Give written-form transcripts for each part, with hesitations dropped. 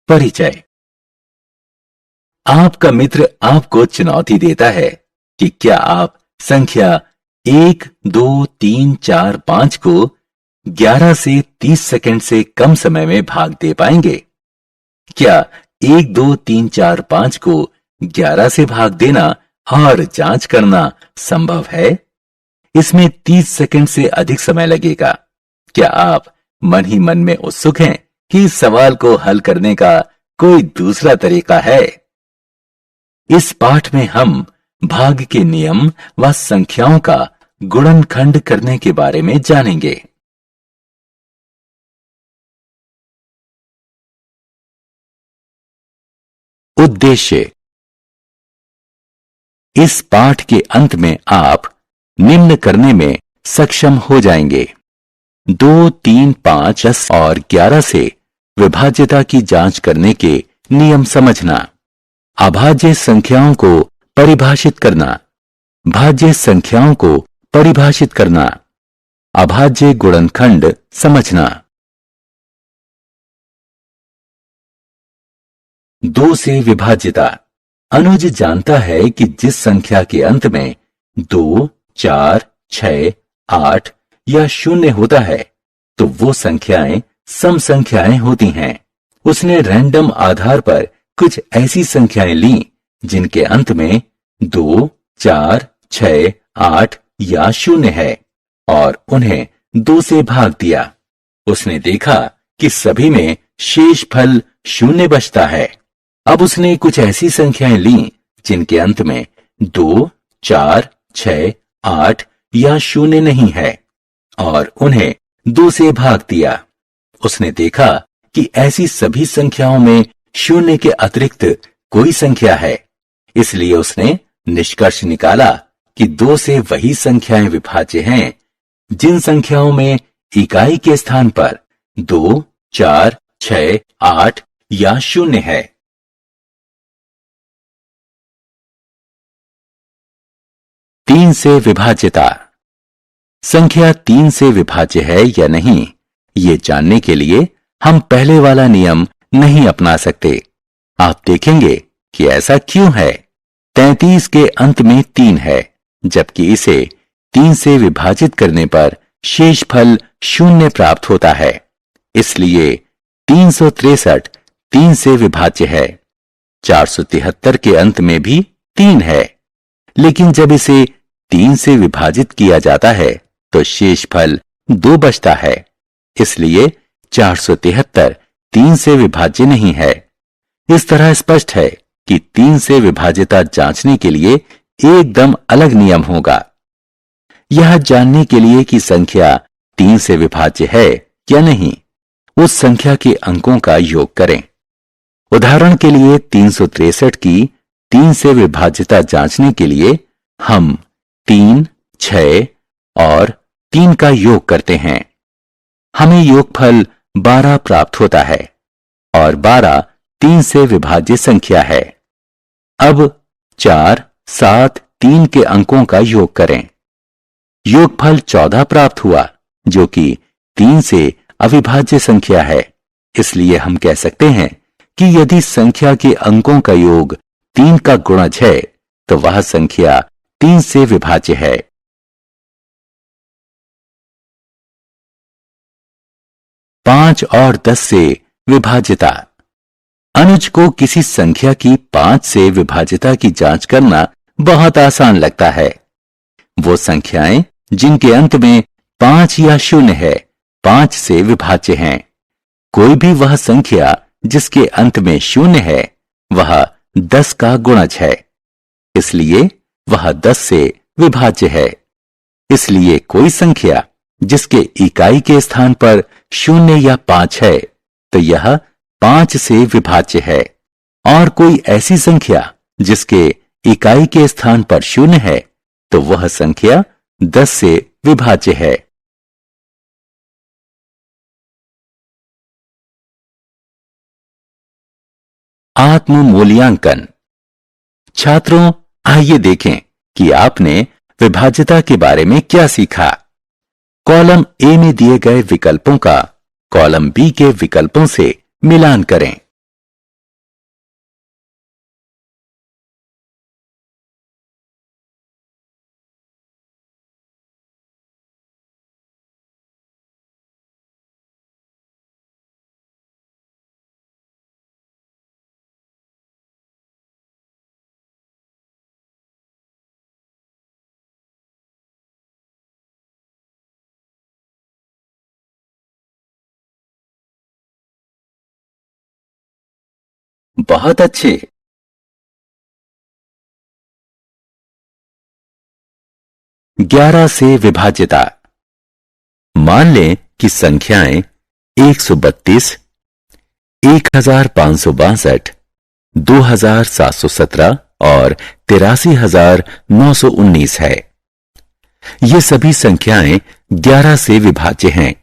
परिचय। आपका मित्र आपको चुनौती देता है कि क्या आप संख्या 1, 2, 3, 4, 5 को 11 से 30 सेकंड से कम समय में भाग दे पाएंगे। क्या 1, 2, 3, 4, 5 को 11 से भाग देना और जांच करना संभव है? इसमें 30 सेकंड से अधिक समय लगेगा। क्या आप मन ही मन में उत्सुक हैं कि इस सवाल को हल करने का कोई दूसरा तरीका है? इस पाठ में हम भाग के नियम व संख्याओं का गुणनखंड करने के बारे में जानेंगे। उद्देश्य। इस पाठ के अंत में आप निम्न करने में सक्षम हो जाएंगे। 2, 3, 5, 10 और 11 से विभाज्यता की जांच करने के नियम समझना, अभाज्य संख्याओं को परिभाषित करना, भाज्य संख्याओं को परिभाषित करना, अभाज्य गुणनखंड समझना। 2 से विभाज्यता। अनुज जानता है कि जिस संख्या के अंत में 2, 4, 6, 8 या 0 होता है तो वो संख्याएं सम संख्याएं होती हैं। उसने रैंडम आधार पर कुछ ऐसी संख्याएं ली जिनके अंत में 2, 4, 6, 8 या 0 है और उन्हें 2 से भाग दिया। उसने देखा कि सभी में शेषफल 0 बचता है। अब उसने कुछ ऐसी संख्याएं ली जिनके अंत में 2, 4, 6, 8 या 0 नहीं है और उन्हें 2 से भाग दिया। उसने देखा कि ऐसी सभी संख्याओं में 0 के अतिरिक्त कोई संख्या है, इसलिए उसने निष्कर्ष निकाला कि 2 से वही संख्याएं विभाज्य हैं जिन संख्याओं में इकाई के स्थान पर 2, 4, 6, 8 या 0 है। तीन से विभाज्यता। संख्या 3 से विभाज्य है या नहीं, ये जानने के लिए हम पहले वाला नियम नहीं अपना सकते। आप देखेंगे कि ऐसा क्यों है। 33 के अंत में 3 है, जबकि इसे 3 से विभाजित करने पर शेषफल 0 प्राप्त होता है। इसलिए 363 3 से विभाज्य है। 473 के अंत में भी 3 है, लेकिन जब इसे 3 से विभाजित किया जाता है तो शेषफल 2 बचता है। इसलिए 473 3 से विभाज्य नहीं है। इस तरह स्पष्ट है कि 3 से विभाज्यता जांचने के लिए एकदम अलग नियम होगा। यह जानने के लिए कि संख्या 3 से विभाज्य है या नहीं, उस संख्या के अंकों का योग करें। उदाहरण के लिए 363 की 3 से विभाज्यता जांचने के लिए हम 3, 6 और 3 का योग करते हैं। हमें योगफल 12 प्राप्त होता है और 12 3 से विभाज्य संख्या है। अब 4, 7, 3 के अंकों का योग करें। योगफल 14 प्राप्त हुआ, जो कि 3 से अविभाज्य संख्या है। इसलिए हम कह सकते हैं कि यदि संख्या के अंकों का योग 3 का गुणज है तो वह संख्या 3 से विभाज्य है। पांच और 10 से विभाज्यता। अनुज को किसी संख्या की 5 से विभाज्यता की जांच करना बहुत आसान लगता है। वो संख्याएं जिनके अंत में 5 या 0 है 5 से विभाज्य हैं। कोई भी वह संख्या जिसके अंत में 0 है वह 10 का गुणज है, इसलिए वह 10 से विभाज्य है। इसलिए कोई संख्या जिसके इकाई के स्थान पर 0 या 5 है तो यह 5 से विभाज्य है, और कोई ऐसी संख्या जिसके इकाई के स्थान पर 0 है तो वह संख्या 10 से विभाज्य है। आत्म मूल्यांकन। छात्रों, आइए देखें कि आपने विभाज्यता के बारे में क्या सीखा। कॉलम ए में दिए गए विकल्पों का कॉलम बी के विकल्पों से मिलान करें। बहुत अच्छे। 11 से विभाज्यता। मान लें कि संख्याएं 132, 1562, 2717 और 83919 है। ये सभी संख्याएं 11 से विभाज्य हैं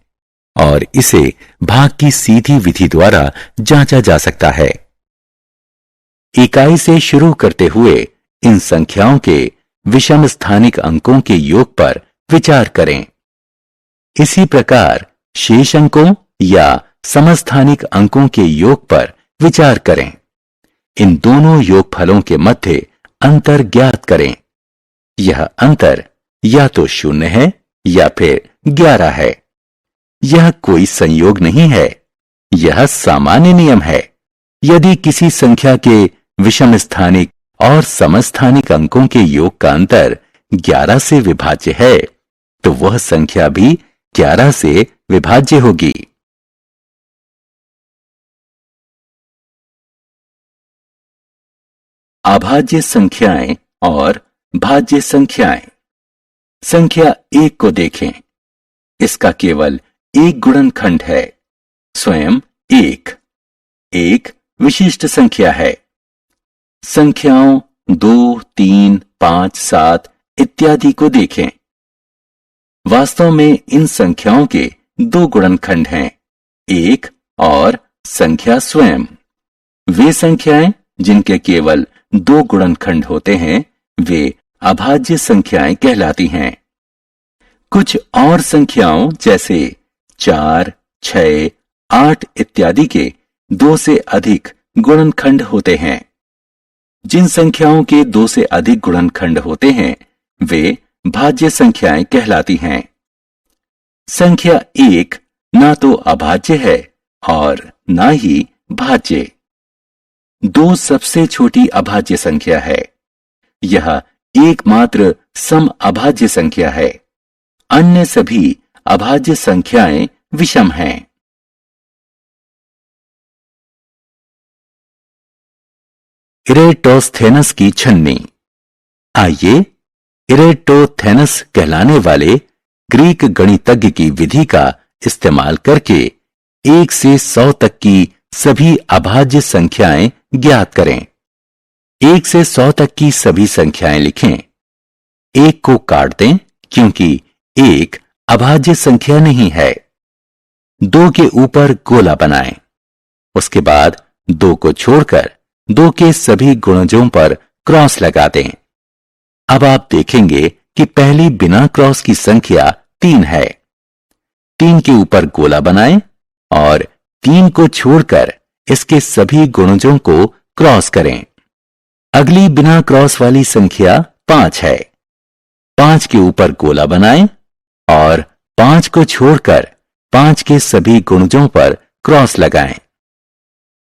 और इसे भाग की सीधी विधि द्वारा जांचा जा सकता है। इकाई से शुरू करते हुए इन संख्याओं के विषम स्थानिक अंकों के योग पर विचार करें। इसी प्रकार शेष अंकों या समस्थानिक अंकों के योग पर विचार करें। इन दोनों योगफलों के मध्य अंतर ज्ञात करें। यह अंतर या तो 0 है या फिर 11 है। यह कोई संयोग नहीं है, यह सामान्य नियम है। यदि किसी संख्या के विषम स्थानिक और समस्थानिक अंकों के योग का अंतर 11 से विभाज्य है, तो वह संख्या भी 11 से विभाज्य होगी। अभाज्य संख्याएं और भाज्य संख्याएं। संख्या 1 को देखें। इसका केवल एक गुणनखंड है, स्वयं 1। एक विशिष्ट संख्या है। संख्याओं 2, 3, 5, 7 इत्यादि को देखें। वास्तव में इन संख्याओं के दो गुणनखंड हैं, 1 और संख्या स्वयं। वे संख्याएं जिनके केवल 2 गुणनखंड होते हैं, वे अभाज्य संख्याएं कहलाती हैं। कुछ और संख्याओं जैसे 4, 6, 8 इत्यादि के 2 से अधिक गुणनखंड होते हैं। जिन संख्याओं के 2 से अधिक गुणनखंड होते हैं, वे भाज्य संख्याएं कहलाती हैं। संख्या 1 ना तो अभाज्य है और ना ही भाज्य। 2 सबसे छोटी अभाज्य संख्या है। यह एकमात्र सम अभाज्य संख्या है। अन्य सभी अभाज्य संख्याएं विषम हैं। इरेटोस्थेनस की छन्नी। आइए इरेटोस्थेनस कहलाने वाले ग्रीक गणितज्ञ की विधि का इस्तेमाल करके 1 से 100 तक की सभी अभाज्य संख्याएं ज्ञात करें। 1 से 100 तक की सभी संख्याएं लिखें। 1 को काट दें क्योंकि 1 अभाज्य संख्या नहीं है। 2 के ऊपर गोला बनाएं। उसके बाद 2 को छोड़कर 2 के सभी गुणजों पर क्रॉस लगा दें। अब आप देखेंगे कि पहली बिना क्रॉस की संख्या 3 है। 3 के ऊपर गोला बनाएं और 3 को छोड़कर इसके सभी गुणजों को क्रॉस करें। अगली बिना क्रॉस वाली संख्या 5 है। 5 के ऊपर गोला बनाएं और 5 को छोड़कर 5 के सभी गुणजों पर क्रॉस लगाएं।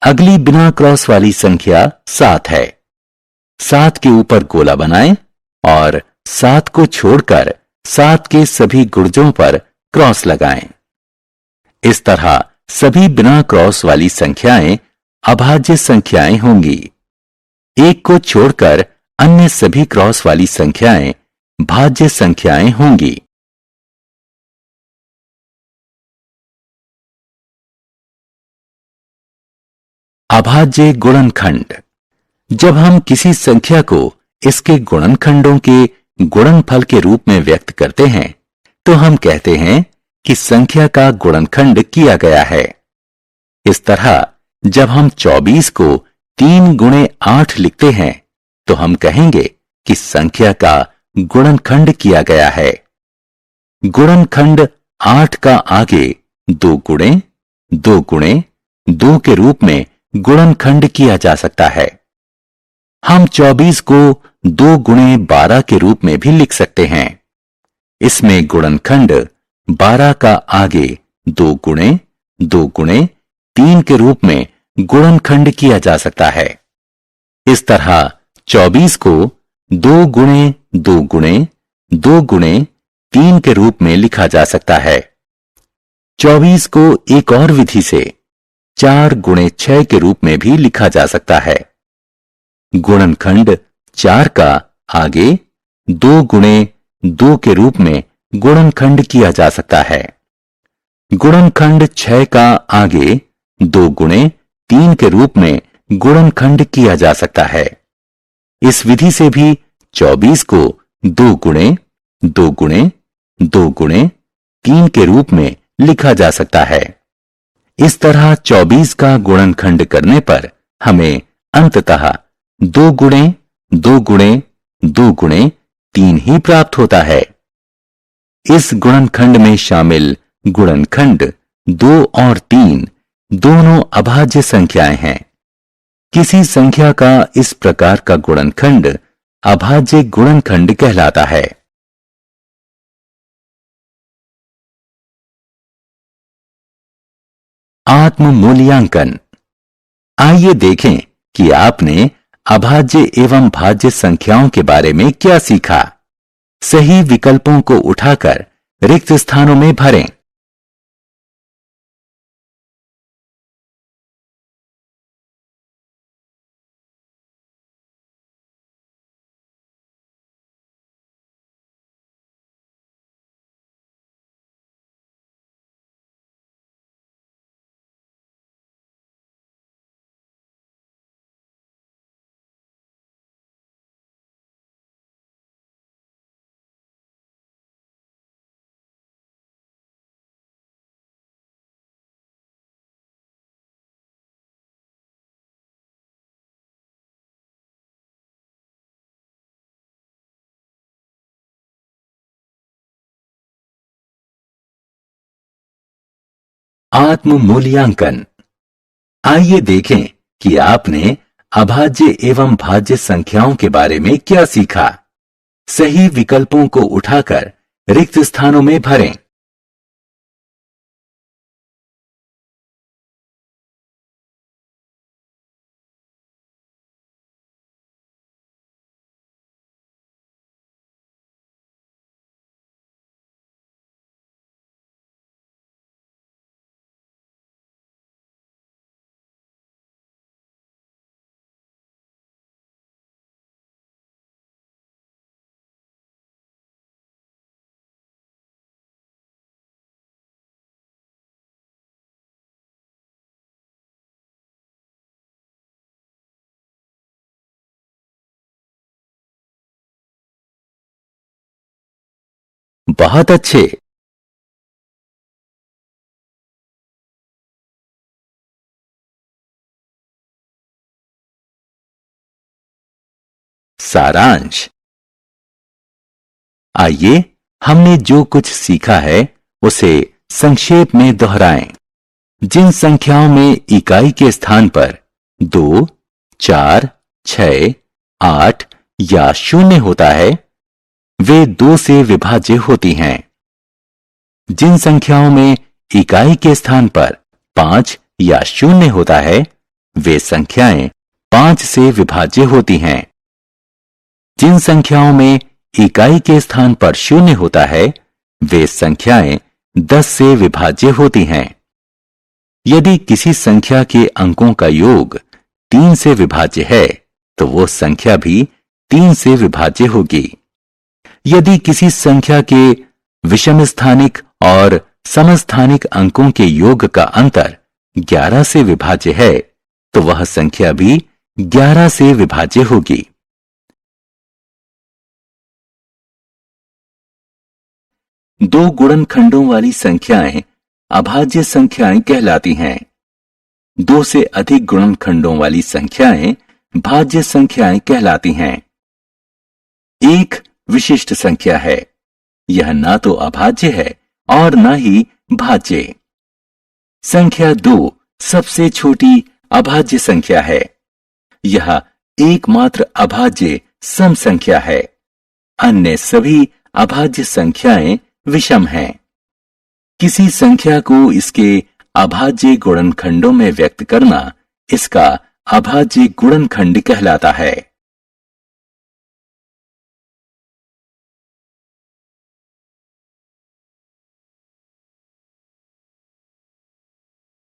अगली बिना क्रॉस वाली संख्या 7 है। 7 के ऊपर गोला बनाएं और 7 को छोड़कर 7 के सभी गुणजों पर क्रॉस लगाएं। इस तरह सभी बिना क्रॉस वाली संख्याएं अभाज्य संख्याएं होंगी। 1 को छोड़कर अन्य सभी क्रॉस वाली संख्याएं भाज्य संख्याएं होंगी। अभाज्य गुणनखंड। जब हम किसी संख्या को इसके गुणनखंडों के गुणनफल के रूप में व्यक्त करते हैं, तो हम कहते हैं कि संख्या का गुणनखंड किया गया है। इस तरह जब हम 24 को 3 गुणे 8 लिखते हैं, तो हम कहेंगे कि संख्या का गुणनखंड किया गया है। गुणनखंड 8 का आगे 2 गुणे 2 गुणे 2 के रूप में गुणनखंड किया जा सकता है। हम 24 को 2 गुणे 12 के रूप में भी लिख सकते हैं। इसमें गुणनखंड 12 का आगे 2 गुणे 2 गुणे 3 के रूप में गुणनखंड किया जा सकता है। इस तरह 24 को 2 गुणे 2 गुणे 2 गुणे 3 के रूप में लिखा जा सकता है। 24 को एक और विधि से 4 गुणे 6 के रूप में भी लिखा जा सकता है। गुणनखंड 4 का आगे 2 गुणे 2 के रूप में गुणनखंड किया जा सकता है। गुणनखंड 6 का आगे 2 गुणे 3 के रूप में गुणनखंड किया जा सकता है। इस विधि से भी 24 को 2 गुणे 2 गुणे 2 गुणे 3 के रूप में लिखा जा सकता है। इस तरह 24 का गुणनखंड करने पर हमें अंततः 2 गुणे 2 गुणे 2 गुणे 3 ही प्राप्त होता है। इस गुणनखंड में शामिल गुणनखंड 2 और 3 दोनों अभाज्य संख्याएं हैं। किसी संख्या का इस प्रकार का गुणनखंड अभाज्य गुणनखंड कहलाता है। आत्म मूल्यांकन। आइए देखें कि आपने अभाज्य एवं भाज्य संख्याओं के बारे में क्या सीखा। सही विकल्पों को उठाकर रिक्त स्थानों में भरें। आत्म मूल्यांकन। आइए देखें कि आपने अभाज्य एवं भाज्य संख्याओं के बारे में क्या सीखा। सही विकल्पों को उठाकर रिक्त स्थानों में भरें। बहुत अच्छे। सारांश। आइए हमने जो कुछ सीखा है उसे संक्षेप में दोहराएं। जिन संख्याओं में इकाई के स्थान पर 2, 4, 6, 8 या 0 होता है वे 2 से विभाज्य होती हैं। जिन संख्याओं में इकाई के स्थान पर 5 या 0 होता है वे संख्याएं 5 से विभाज्य होती हैं। जिन संख्याओं में इकाई के स्थान पर 0 होता है वे संख्याएं 10 से विभाज्य होती हैं। यदि किसी संख्या के अंकों का योग 3 से विभाज्य है तो वो संख्या भी 3 से विभाज्य होगी। यदि किसी संख्या के विषम स्थानिक और समस्थानिक अंकों के योग का अंतर 11 से विभाज्य है तो वह संख्या भी 11 से विभाज्य होगी। दो गुणनखंडों वाली संख्याएं अभाज्य संख्याएं कहलाती हैं। 2 से अधिक गुणनखंडों वाली संख्याएं भाज्य संख्याएं कहलाती हैं। एक विशिष्ट संख्या है। यह ना तो अभाज्य है और ना ही भाज्य। संख्या 2 सबसे छोटी अभाज्य संख्या है। यह एकमात्र अभाज्य सम संख्या है। अन्य सभी अभाज्य संख्याएं विषम हैं। किसी संख्या को इसके अभाज्य गुणनखंडों में व्यक्त करना इसका अभाज्य गुणनखंड कहलाता है।